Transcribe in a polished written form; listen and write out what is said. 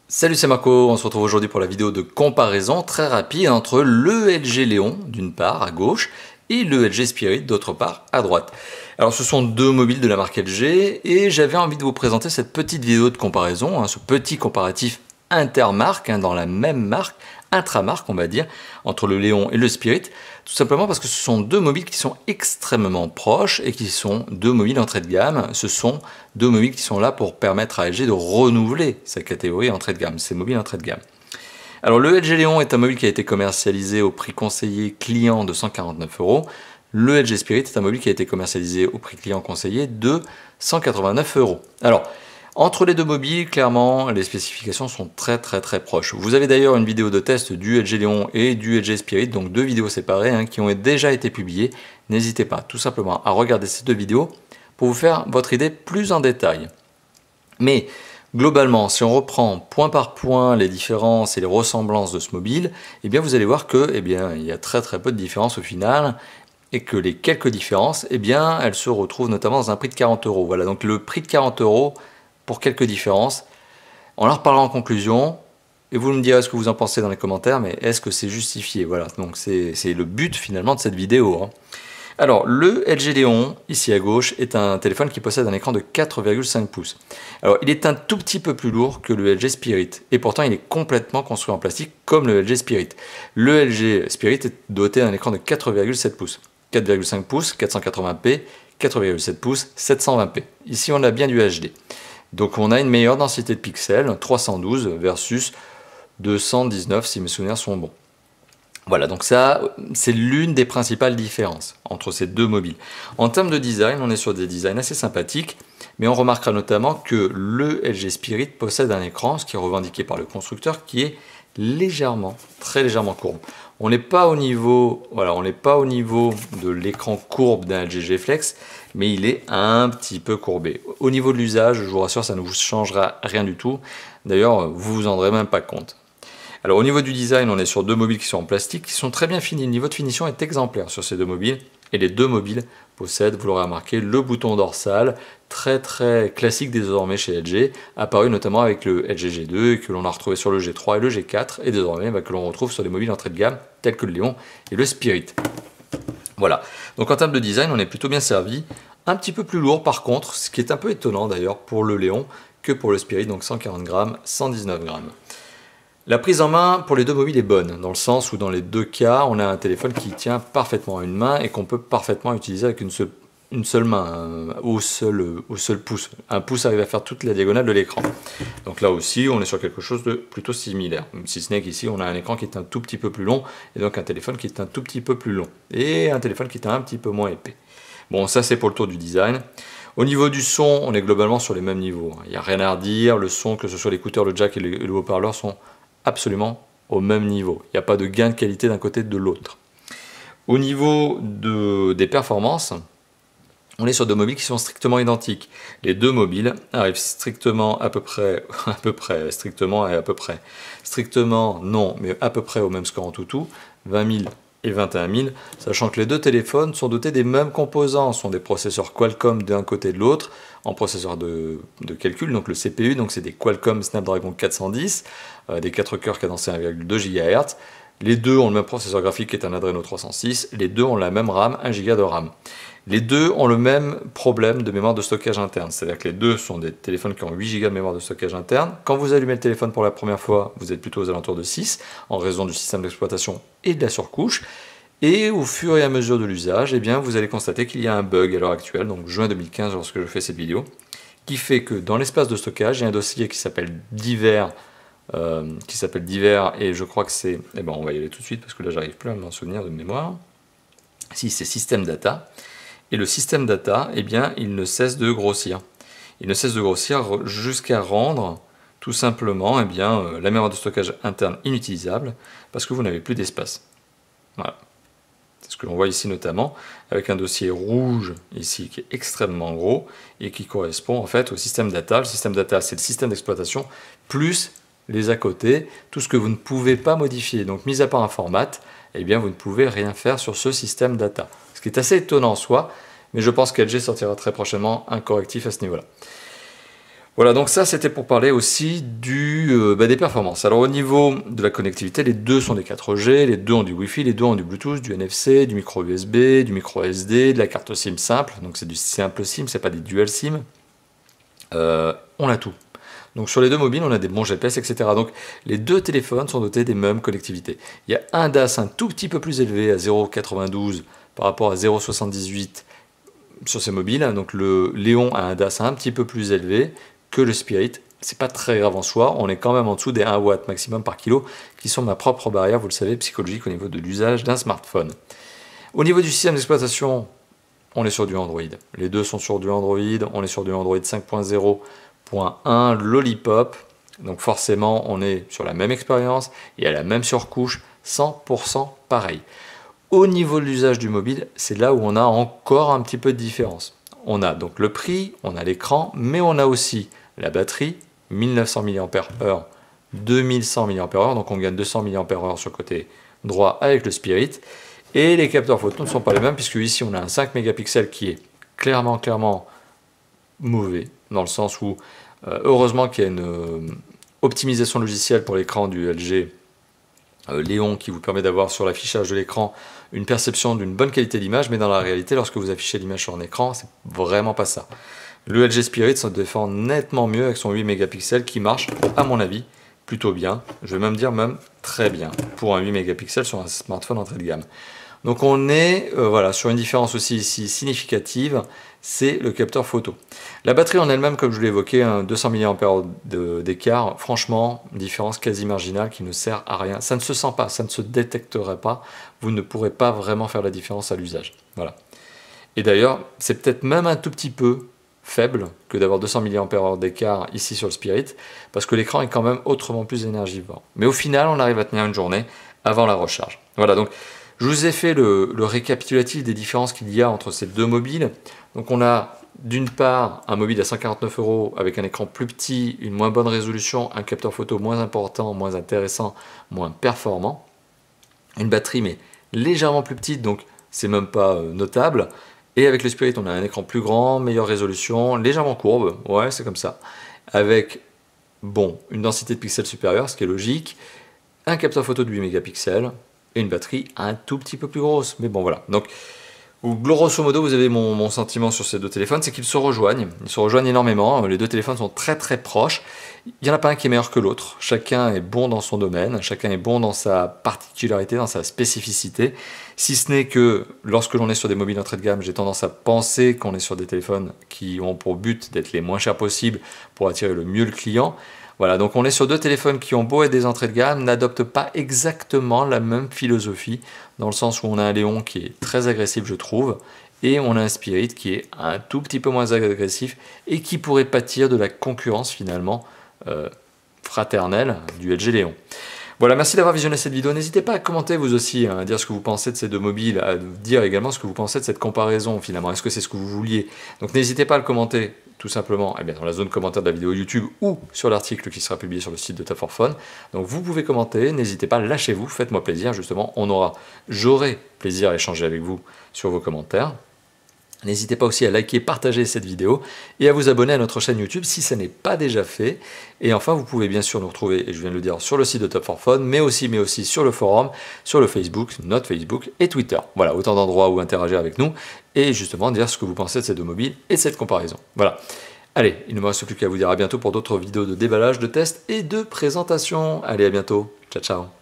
Salut, c'est Marco, on se retrouve aujourd'hui pour la vidéo de comparaison très rapide entre le LG Léon d'une part à gauche et le LG Spirit d'autre part à droite. Alors ce sont deux mobiles de la marque LG et j'avais envie de vous présenter cette petite vidéo de comparaison, ce petit comparatif intermarque dans la même marque, intramarque on va dire, entre le Léon et le Spirit, tout simplement parce que ce sont deux mobiles qui sont extrêmement proches et qui sont deux mobiles entrée de gamme. Ce sont deux mobiles qui sont là pour permettre à LG de renouveler sa catégorie entrée de gamme, ses mobiles entrée de gamme. Alors le LG Léon est un mobile qui a été commercialisé au prix conseillé client de 149 €. Le LG Spirit est un mobile qui a été commercialisé au prix client conseillé de 189 €. Alors, entre les deux mobiles, clairement, les spécifications sont très proches. Vous avez d'ailleurs une vidéo de test du LG Léon et du LG Spirit, donc deux vidéos séparées qui ont déjà été publiées. N'hésitez pas tout simplement à regarder ces deux vidéos pour vous faire votre idée plus en détail. Mais globalement, si on reprend point par point les différences et les ressemblances de ce mobile, eh bien vous allez voir que il y a très peu de différences au final, et que les quelques différences, elles se retrouvent notamment dans un prix de 40 €. Voilà, donc le prix de 40 € pour quelques différences. On en reparlera en conclusion, et vous me direz ce que vous en pensez dans les commentaires, mais est-ce que c'est justifié? Voilà, donc c'est le but finalement de cette vidéo. Alors, le LG Léon, ici à gauche, est un téléphone qui possède un écran de 4,5 pouces. Alors, il est un tout petit peu plus lourd que le LG Spirit, et pourtant il est complètement construit en plastique comme le LG Spirit. Le LG Spirit est doté d'un écran de 4,7 pouces. 4,5 pouces, 480p, 4,7 pouces, 720p. Ici, on a bien du HD. Donc, on a une meilleure densité de pixels, 312 versus 219 si mes souvenirs sont bons. Voilà, donc ça, c'est l'une des principales différences entre ces deux mobiles. En termes de design, on est sur des designs assez sympathiques, mais on remarquera notamment que le LG Spirit possède un écran, ce qui est revendiqué par le constructeur, qui est légèrement, très légèrement courbe. On n'est pas au niveau, voilà, on n'est pas au niveau de l'écran courbe d'un LG G Flex, mais il est un petit peu courbé. Au niveau de l'usage, je vous rassure, ça ne vous changera rien du tout. D'ailleurs, vous vous en rendrez même pas compte. Alors au niveau du design, on est sur deux mobiles qui sont en plastique, qui sont très bien finis. Le niveau de finition est exemplaire sur ces deux mobiles. Et les deux mobiles possèdent, vous l'aurez remarqué, le bouton dorsal, très classique désormais chez LG, apparu notamment avec le LG G2, que l'on a retrouvé sur le G3 et le G4, et désormais que l'on retrouve sur les mobiles entrée de gamme, tels que le Léon et le Spirit. Voilà, donc en termes de design, on est plutôt bien servi. Un petit peu plus lourd par contre, ce qui est un peu étonnant d'ailleurs pour le Léon que pour le Spirit, donc 140 grammes, 119 grammes. La prise en main pour les deux mobiles est bonne, dans le sens où dans les deux cas, on a un téléphone qui tient parfaitement à une main et qu'on peut parfaitement utiliser avec une seule main, au seul pouce. Un pouce arrive à faire toute la diagonale de l'écran. Donc là aussi, on est sur quelque chose de plutôt similaire. Si ce n'est qu'ici, on a un écran qui est un tout petit peu plus long, et donc un téléphone qui est un tout petit peu plus long, et un téléphone qui est un petit peu moins épais. Bon, ça c'est pour le tour du design. Au niveau du son, on est globalement sur les mêmes niveaux. Il n'y a rien à redire, le son, que ce soit l'écouteur, le jack et le haut-parleur, sont absolument au même niveau. Il n'y a pas de gain de qualité d'un côté de l'autre. Au niveau des performances, on est sur deux mobiles qui sont strictement identiques. Les deux mobiles arrivent strictement strictement non, mais à peu près au même score en tout, 20 000 et 21 000, sachant que les deux téléphones sont dotés des mêmes composants, ce sont des processeurs Qualcomm d'un côté et de l'autre, en processeur de calcul, donc le CPU, donc c'est des Qualcomm Snapdragon 410, des 4 cœurs cadencés 1,2 GHz. Les deux ont le même processeur graphique qui est un Adreno 306, les deux ont la même RAM, 1 Go de RAM. Les deux ont le même problème de mémoire de stockage interne, c'est-à-dire que les deux sont des téléphones qui ont 8 Go de mémoire de stockage interne. Quand vous allumez le téléphone pour la première fois, vous êtes plutôt aux alentours de 6, en raison du système d'exploitation et de la surcouche. Et au fur et à mesure de l'usage, vous allez constater qu'il y a un bug à l'heure actuelle, donc juin 2015 lorsque je fais cette vidéo, qui fait que dans l'espace de stockage, il y a un dossier qui s'appelle divers, et je crois que c'est... on va y aller tout de suite parce que là j'arrive plus à m'en souvenir de mémoire. Si, c'est système data. Et le système data, il ne cesse de grossir. Il ne cesse de grossir jusqu'à rendre tout simplement la mémoire de stockage interne inutilisable parce que vous n'avez plus d'espace. Voilà. C'est ce que l'on voit ici notamment avec un dossier rouge ici qui est extrêmement gros et qui correspond en fait au système data. Le système data, c'est le système d'exploitation plus les à côté, tout ce que vous ne pouvez pas modifier. Donc mis à part un format, vous ne pouvez rien faire sur ce système data. Ce qui est assez étonnant en soi, mais je pense qu'LG sortira très prochainement un correctif à ce niveau-là. Voilà, donc ça c'était pour parler aussi des performances. Alors au niveau de la connectivité, les deux sont des 4G, les deux ont du Wi-Fi, les deux ont du Bluetooth, du NFC, du micro USB, du micro SD, de la carte SIM simple, donc c'est du simple SIM, c'est pas des dual SIM. On a tout. Donc sur les deux mobiles, on a des bons GPS, etc. Donc les deux téléphones sont dotés des mêmes connectivités. Il y a un DAS un tout petit peu plus élevé à 0,92 par rapport à 0,78 sur ces mobiles. Donc le Léon a un DAS un petit peu plus élevé que le Spirit. C'est pas très grave en soi, on est quand même en dessous des 1 watt maximum par kilo, qui sont ma propre barrière, vous le savez, psychologique au niveau de l'usage d'un smartphone. Au niveau du système d'exploitation, on est sur du Android. Les deux sont sur du Android, on est sur du Android 5.0.1 Lollipop, donc forcément on est sur la même expérience et à la même surcouche, 100% pareil. Au niveau de l'usage du mobile, c'est là où on a encore un petit peu de différence. On a donc le prix, on a l'écran, mais on a aussi la batterie, 1900 mAh, 2100 mAh, donc on gagne 200 mAh sur le côté droit avec le Spirit. Et les capteurs photo ne sont pas les mêmes, puisque ici on a un 5 mégapixels qui est clairement mauvais, dans le sens où heureusement qu'il y a une optimisation logicielle pour l'écran du LG Léon qui vous permet d'avoir sur l'affichage de l'écran une perception d'une bonne qualité d'image, mais dans la réalité, lorsque vous affichez l'image sur un écran, c'est vraiment pas ça. Le LG Spirit se défend nettement mieux avec son 8 mégapixels qui marche, à mon avis, plutôt bien. Je vais même dire très bien pour un 8 mégapixels sur un smartphone entrée de gamme. Donc on est voilà, sur une différence aussi ici significative, c'est le capteur photo. La batterie en elle-même, comme je l'ai évoqué, 200 mAh d'écart, franchement, une différence quasi marginale qui ne sert à rien. Ça ne se sent pas, ça ne se détecterait pas, vous ne pourrez pas vraiment faire la différence à l'usage. Voilà. Et d'ailleurs, c'est peut-être même un tout petit peu faible que d'avoir 200 mAh d'écart ici sur le Spirit, parce que l'écran est quand même autrement plus énergivore. Mais au final, on arrive à tenir une journée avant la recharge. Voilà, donc je vous ai fait le récapitulatif des différences qu'il y a entre ces deux mobiles. Donc on a d'une part un mobile à 149 € avec un écran plus petit, une moins bonne résolution, un capteur photo moins important, moins intéressant, moins performant. Une batterie mais légèrement plus petite, donc c'est même pas notable. Et avec le Spirit, on a un écran plus grand, meilleure résolution, légèrement courbe, ouais c'est comme ça. Avec, bon, une densité de pixels supérieure, ce qui est logique, un capteur photo de 8 mégapixels, et une batterie un tout petit peu plus grosse. Mais bon, voilà. Donc, grosso modo, vous avez mon sentiment sur ces deux téléphones, c'est qu'ils se rejoignent. Ils se rejoignent énormément. Les deux téléphones sont très très proches. Il n'y en a pas un qui est meilleur que l'autre. Chacun est bon dans son domaine. Chacun est bon dans sa particularité, dans sa spécificité. Si ce n'est que lorsque l'on est sur des mobiles entrée de gamme, j'ai tendance à penser qu'on est sur des téléphones qui ont pour but d'être les moins chers possibles pour attirer le mieux le client. Voilà, donc on est sur deux téléphones qui ont beau être des entrées de gamme, n'adoptent pas exactement la même philosophie, dans le sens où on a un Léon qui est très agressif, je trouve, et on a un Spirit qui est un tout petit peu moins agressif et qui pourrait pâtir de la concurrence finalement fraternelle du LG Léon. Voilà, merci d'avoir visionné cette vidéo. N'hésitez pas à commenter vous aussi, à dire ce que vous pensez de ces deux mobiles, à dire également ce que vous pensez de cette comparaison finalement. Est-ce que c'est ce que vous vouliez? Donc n'hésitez pas à le commenter tout simplement dans la zone commentaire de la vidéo YouTube ou sur l'article qui sera publié sur le site de Tap 4 Phone. Donc vous pouvez commenter, n'hésitez pas, lâchez-vous, faites-moi plaisir justement. J'aurai plaisir à échanger avec vous sur vos commentaires. N'hésitez pas aussi à liker, partager cette vidéo et à vous abonner à notre chaîne YouTube si ce n'est pas déjà fait. Et enfin, vous pouvez bien sûr nous retrouver, et je viens de le dire, sur le site de Tap 4 Phone, mais aussi sur le forum, sur le Facebook, notre Facebook et Twitter. Voilà, autant d'endroits où interagir avec nous et justement dire ce que vous pensez de ces deux mobiles et de cette comparaison. Voilà. Allez, il ne me reste plus qu'à vous dire à bientôt pour d'autres vidéos de déballage, de tests et de présentation. Allez, à bientôt. Ciao, ciao.